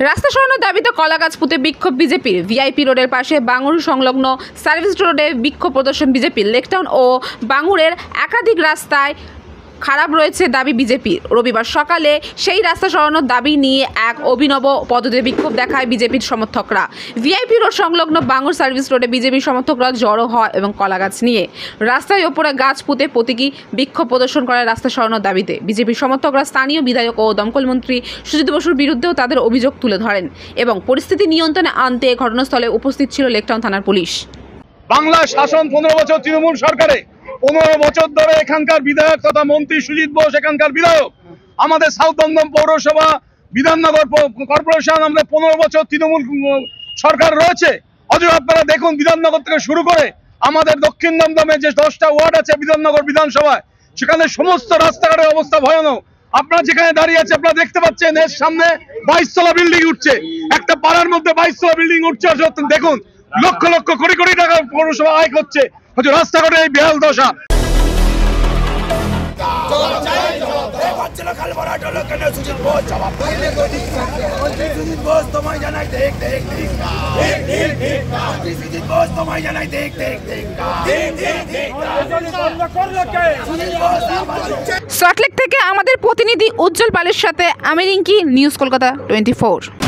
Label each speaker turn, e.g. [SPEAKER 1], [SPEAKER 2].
[SPEAKER 1] রাস্তা সরানোর দাবিতে কলাগাছ পুঁতে বিক্ষোভ বিজেপির। ভিআইপি রোডের পাশে বাঙুর সংলগ্ন সার্ভিস রোডে বিক্ষোভ প্রদর্শন বিজেপির। লেকটাউন ও বাঙুরের একাধিক রাস্তায় খারাপ রয়েছে দাবি বিজেপির। রবিবার সকালে সেই রাস্তা সরানোর দাবি নিয়ে এক অভিনব পদ্ধতিতে বিক্ষোভ দেখায় বিজেপির সমর্থকরা। ভিআইপি রোড সংলগ্ন বাঙুর সার্ভিস রোডে বিজেপির সমর্থকরা জড়ো হয় এবং কলাগাছ নিয়ে রাস্তায় ওপরে গাছ পুঁতে প্রতীকী বিক্ষোভ প্রদর্শন করে রাস্তা সরানোর দাবিতে। বিজেপির সমর্থকরা স্থানীয় বিধায়ক ও দমকল মন্ত্রী সুজিত বসুর বিরুদ্ধেও তাদের অভিযোগ তুলে ধরেন এবং পরিস্থিতি নিয়ন্ত্রণে আনতে ঘটনাস্থলে উপস্থিত ছিল লেকটাউন থানার পুলিশ।
[SPEAKER 2] বাংলা শাসন 15 বছর তৃণমূল সরকারে 15 বছর ধরে এখানকার বিধায়ক তথা মন্ত্রী সুজিত বোস এখানকার বিধায়ক, আমাদের সাউথ দমদম পৌরসভা বিধাননগর কর্পোরেশন আমাদের 15 বছর তৃণমূল সরকার রয়েছে। অথচ আপনারা দেখুন বিধাননগর থেকে শুরু করে আমাদের দক্ষিণ দমদমে যে 10টা ওয়ার্ড আছে বিধাননগর বিধানসভায়, সেখানে সমস্ত রাস্তাঘাটের অবস্থা ভয়ানক। আপনারা যেখানে দাঁড়িয়ে আছে আপনারা দেখতে পাচ্ছেন এর সামনে 22 তলা বিল্ডিং উঠছে। একটা পাড়ার মধ্যে 22 তলা বিল্ডিং উঠছে। দেখুন লক্ষ লক্ষ কোটি কোটি টাকা পৌরসভা আয় করছে, হয়তো রাস্তাঘাটে এই বেহাল দশা।
[SPEAKER 1] সল্টলেক থেকে আমাদের প্রতিনিধি উজ্জ্বল পালের সাথে আমি রিঙ্কি, নিউজ কলকাতা 24।